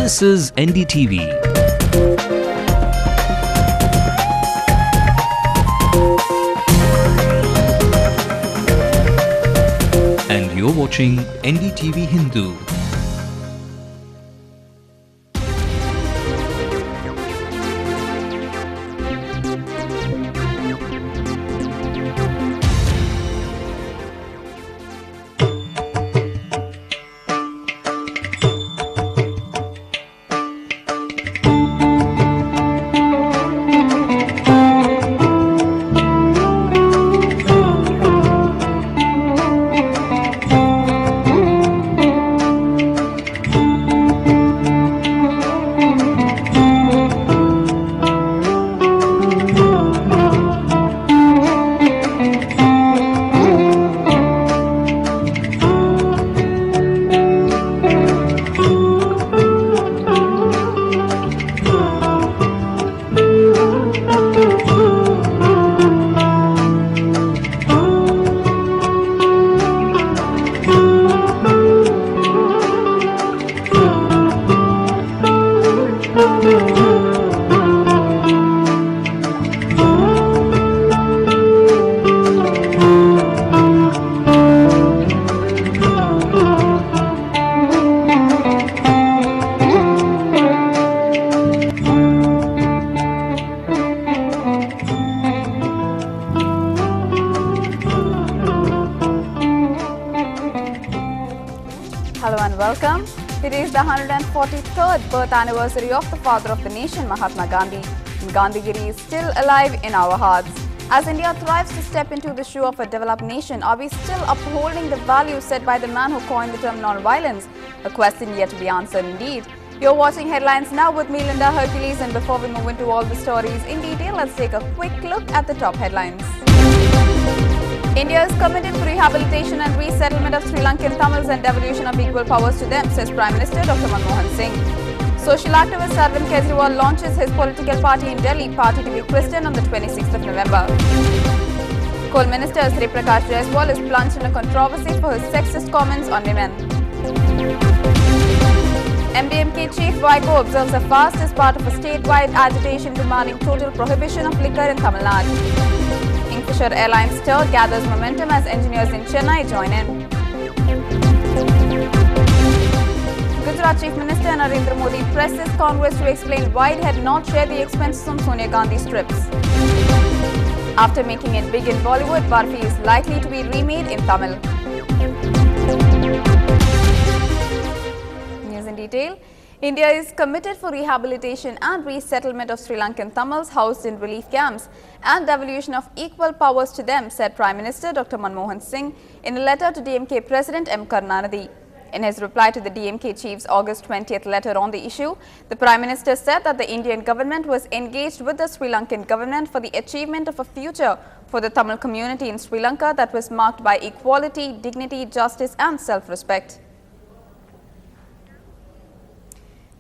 This is NDTV. And you're watching NDTV Hindu. Hello and welcome. Today is the 143rd birth anniversary of the father of the nation, Mahatma Gandhi. And Gandhigiri is still alive in our hearts. As India thrives to step into the shoe of a developed nation, are we still upholding the values set by the man who coined the term non-violence? A question yet to be answered indeed. You're watching Headlines now with me, Linda Hercules, and before we move into all the stories in detail, let's take a quick look at the top headlines. India is committed to rehabilitation and resettlement of Sri Lankan Tamils and devolution of equal powers to them, says Prime Minister Dr. Manmohan Singh. Social activist Arvind Kejriwal launches his political party in Delhi, party to be christened on the 26th of November. Coal Minister Sri Prakash Jaiswal is plunged in a controversy for his sexist comments on women. MDMK Chief Vaiko observes a fast as part of a statewide agitation demanding total prohibition of liquor in Tamil Nadu. Kingfisher Airlines stir gathers momentum as engineers in Chennai join in. Gujarat Chief Minister Narendra Modi presses Congress to explain why it had not shared the expenses on Sonia Gandhi's trips. After making it big in Bollywood, Barfi is likely to be remade in Tamil. News in detail. India is committed for rehabilitation and resettlement of Sri Lankan Tamils housed in relief camps and devolution of equal powers to them, said Prime Minister Dr. Manmohan Singh in a letter to DMK President M. Karunanidhi. In his reply to the DMK chief's August 20th letter on the issue, the Prime Minister said that the Indian government was engaged with the Sri Lankan government for the achievement of a future for the Tamil community in Sri Lanka that was marked by equality, dignity, justice and self-respect.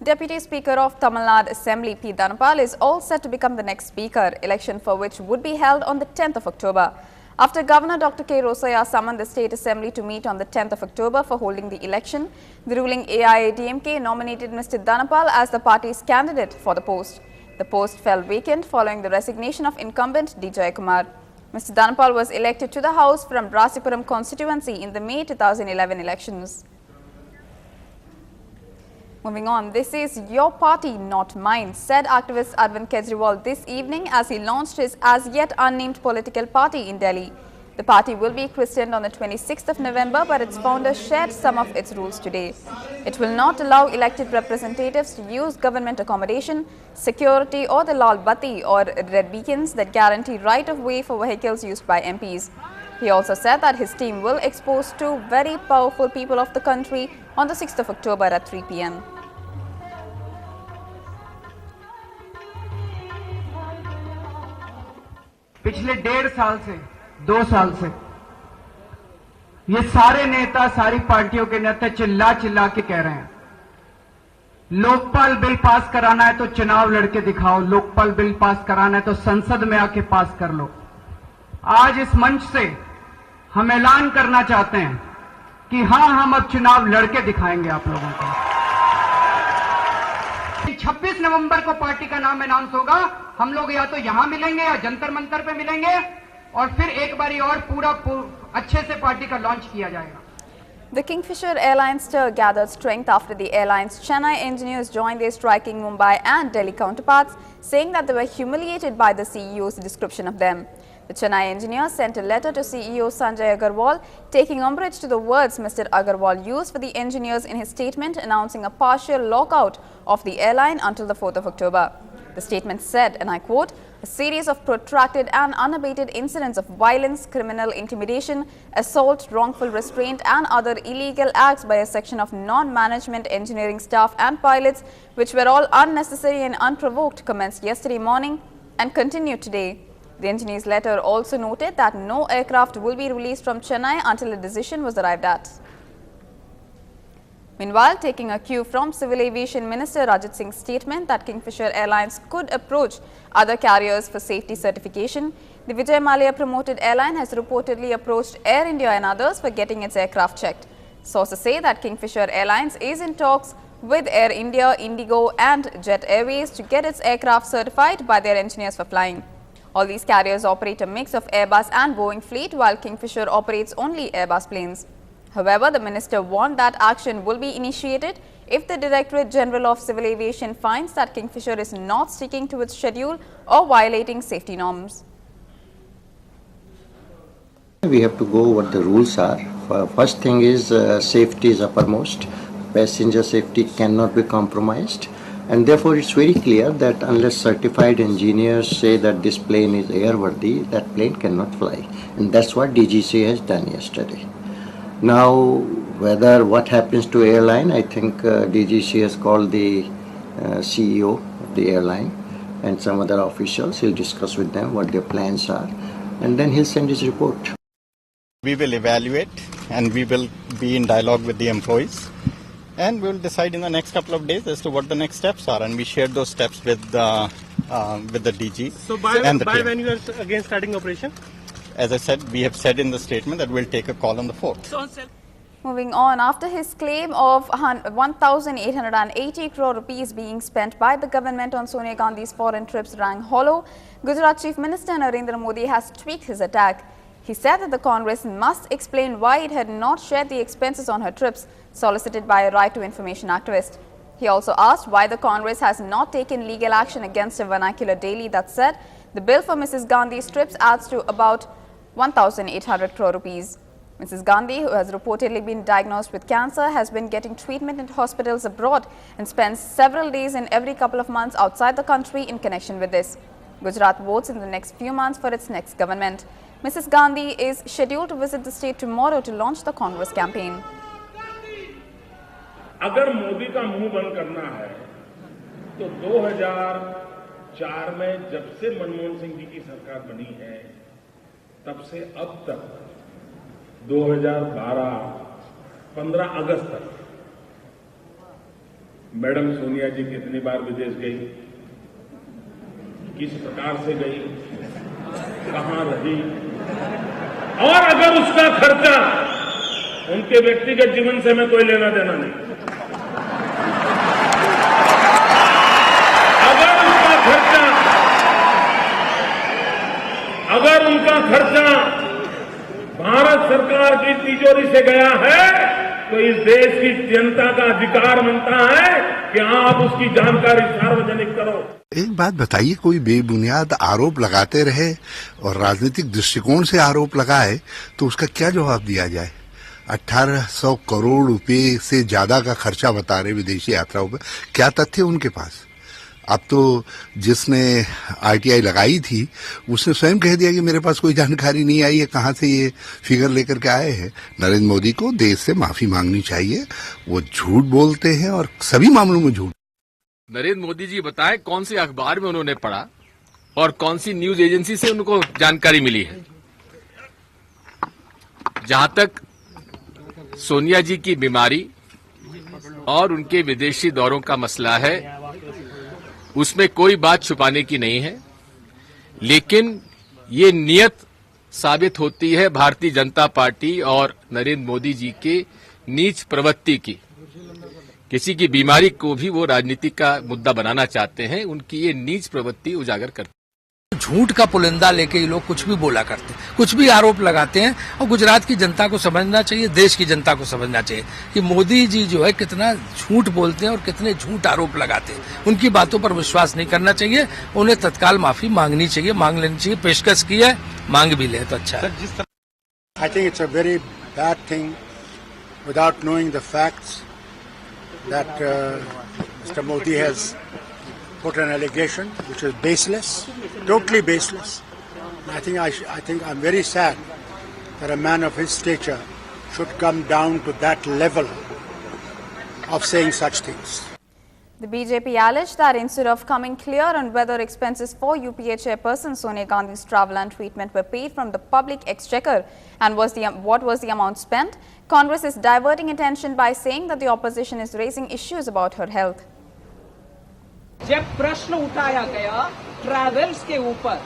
Deputy Speaker of Tamil Nadu Assembly P. Dhanapal is all set to become the next Speaker, election for which would be held on the 10th of October. After Governor Dr. K. Rosaya summoned the State Assembly to meet on the 10th of October for holding the election, the ruling AIADMK nominated Mr. Dhanapal as the party's candidate for the post. The post fell vacant following the resignation of incumbent D. Jayakumar. Mr. Dhanapal was elected to the House from Rasipuram constituency in the May 2011 elections. Moving on, this is your party, not mine, said activist Arvind Kejriwal this evening as he launched his as yet unnamed political party in Delhi. The party will be christened on the 26th of November, but its founders shared some of its rules today. It will not allow elected representatives to use government accommodation, security or the Lal Bati or red beacons that guarantee right of way for vehicles used by MPs. He also said that his team will expose two very powerful people of the country on the 6th of October at 3 p.m. पिछले 1.5 साल से 2 साल से ये सारे नेता सारी पार्टियों के नेता चिल्ला चिल्ला के कह रहे हैं लोकपाल बिल पास कराना है तो चुनाव लड़के दिखाओ, लोकपाल बिल पास कराना है तो संसद में आके पास कर लो। आज इस मंच से हम ऐलान करना चाहते हैं कि हां, हम अब चुनाव लड़के दिखाएंगे आप लोगों को। 26 नवंबर को पार्टी का नाम अनाउंस होगा। हम लोग या तो यहां मिलेंगे या जंतर मंतर पे मिलेंगे और फिर एक बारी और पूरा अच्छे से पार्टी का लॉन्च किया जाएगा। The Kingfisher Airlines stir gathered strength after the airline's Chennai engineers joined their striking Mumbai and Delhi counterparts, saying that they were humiliated by the CEO's description of them. The Chennai engineers sent a letter to CEO Sanjay Agarwal, taking umbrage to the words Mr. Agarwal used for the engineers in his statement announcing a partial lockout of the airline until the 4th of October. The statement said, and I quote, "A series of protracted and unabated incidents of violence, criminal intimidation, assault, wrongful restraint and other illegal acts by a section of non-management engineering staff and pilots, which were all unnecessary and unprovoked, commenced yesterday morning and continued today." The engineer's letter also noted that no aircraft will be released from Chennai until a decision was arrived at. Meanwhile, taking a cue from Civil Aviation Minister Rajat Singh's statement that Kingfisher Airlines could approach other carriers for safety certification, the Vijay Mallya promoted airline has reportedly approached Air India and others for getting its aircraft checked. Sources say that Kingfisher Airlines is in talks with Air India, Indigo and Jet Airways to get its aircraft certified by their engineers for flying. All these carriers operate a mix of Airbus and Boeing fleet, while Kingfisher operates only Airbus planes. However, the minister warned that action will be initiated if the Directorate General of Civil Aviation finds that Kingfisher is not sticking to its schedule or violating safety norms. We have to go what the rules are. First thing is safety is uppermost. Passenger safety cannot be compromised. And therefore, it's very clear that unless certified engineers say that this plane is airworthy, that plane cannot fly. And that's what DGC has done yesterday. Now, what happens to airline, I think DGC has called the CEO of the airline and some other officials. He'll discuss with them what their plans are, and then he'll send his report. We will evaluate and we will be in dialogue with the employees, and we will decide in the next couple of days as to what the next steps are, and we share those steps with the DG. So by team. when you are again starting operation? As I said, we have said in the statement that we'll take a call on the 4th. Moving on, after his claim of 1,880 crore rupees being spent by the government on Sonia Gandhi's foreign trips rang hollow, Gujarat Chief Minister Narendra Modi has tweaked his attack. He said that the Congress must explain why it had not shared the expenses on her trips, solicited by a Right to Information activist. He also asked why the Congress has not taken legal action against a vernacular daily that said the bill for Mrs. Gandhi's trips adds to about 1,800 crore rupees. Mrs. Gandhi, who has reportedly been diagnosed with cancer, has been getting treatment in hospitals abroad and spends several days in every couple of months outside the country in connection with this. Gujarat votes in the next few months for its next government. Mrs. Gandhi is scheduled to visit the state tomorrow to launch the Congress campaign. अगर मोदी का मुंह बंद करना है तो 2004 में जब से मनमोहन सिंह जी की सरकार बनी है तब से अब तक 2012-15 अगस्त तक मैडम सोनिया जी कितनी बार विदेश गई, किस प्रकार से गई, कहां रही, और अगर उसका खर्चा उनके व्यक्तिगत जीवन से हमें कोई लेना देना नहीं, अगर उनका खर्चा भारत सरकार की तिजोरी से गया है तो इस देश की जनता का अधिकार बनता है कि आप उसकी जानकारी सार्वजनिक करो। एक बात बताइए, कोई बेबुनियाद आरोप लगाते रहे और राजनीतिक दृष्टिकोण से आरोप लगाए तो उसका क्या जवाब दिया जाए? 1800 करोड़ रुपए से ज्यादा का खर्चा बता रहे विदेशी यात्राओं पर, क्या तथ्य उनके पास? अब तो जिसने आरटीआई लगाई थी उसने स्वयं कह दिया कि मेरे पास कोई जानकारी नहीं आई है, कहां से ये फिगर लेकर के आए हैं। नरेंद्र मोदी को देश से माफी मांगनी चाहिए, वो झूठ बोलते हैं और सभी मामलों में झूठ। नरेंद्र मोदी जी बताएं कौन सी अखबार में उन्होंने पढ़ा और कौन सी न्यूज एजेंसी से उनको जानकारी मिली है। जहां तक सोनिया जी की बीमारी और उनके विदेशी दौरों का मसला है, उसमें कोई बात छुपाने की नहीं है, लेकिन ये नियत साबित होती है भारतीय जनता पार्टी और नरेंद्र मोदी जी के नीच प्रवृत्ति की किसी की बीमारी को भी वो राजनीति का मुद्दा बनाना चाहते हैं। उनकी ये नीच प्रवृत्ति उजागर करती है। झूठ का पुलिंदा लेके ये लोग कुछ भी बोला करते हैं, कुछ भी आरोप लगाते हैं। और गुजरात की जनता को समझना चाहिए, देश की जनता को समझना चाहिए कि मोदी जी जो है कितना झूठ बोलते हैं और कितने झूठ आरोप लगाते हैं। उनकी बातों पर विश्वास नहीं करना चाहिए, उन्हें तत्काल माफी मांगनी चाहिए, मांग लेनी चाहिए। पेशकश की है, मांग भी ले तो अच्छा है। I think it's a very bad thing without knowing the facts that Mr. Modi has put an allegation which is baseless, totally baseless. I think I'm very sad that a man of his stature should come down to that level of saying such things. The BJP alleged that instead of coming clear on whether expenses for UPA chairperson Sonia Gandhi's travel and treatment were paid from the public exchequer and what was the amount spent, Congress is diverting attention by saying that the opposition is raising issues about her health. जब प्रश्न उठाया गया travels के ऊपर,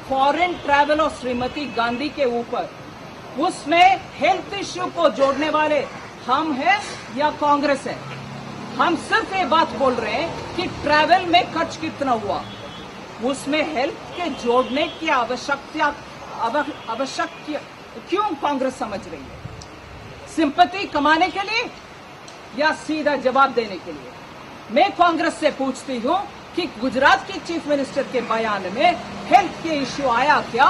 foreign travel और श्रीमती गांधी के ऊपर, उसमें हेल्थ इश्यू को जोड़ने वाले हम हैं या कांग्रेस है? हम सिर्फ ये बात बोल रहे हैं कि ट्रैवल में खर्च कितना हुआ, उसमें हेल्थ के जोड़ने की आवश्यक क्यों कांग्रेस समझ रही है? सिंपैथी कमाने के लिए या सीधा जवाब देने के लिए? मैं कांग्रेस से पूछती हूं कि गुजरात के चीफ मिनिस्टर के बयान में हेल्थ के इश्यू आया क्या,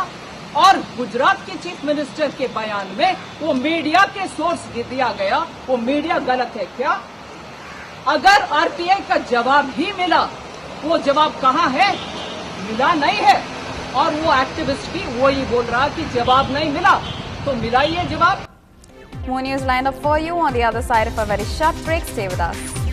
और गुजरात के चीफ मिनिस्टर के बयान में वो मीडिया के सोर्स दिया गया, वो मीडिया गलत है क्या? अगर आरटीआई का जवाब ही मिला, वो जवाब कहां है? मिला नहीं है। और वो एक्टिविस्ट भी वही बोल रहा कि जवाब नहीं मिला, तो मिला ही है जवाब। More news lined up for you on the other side of a very short break. Stay with us.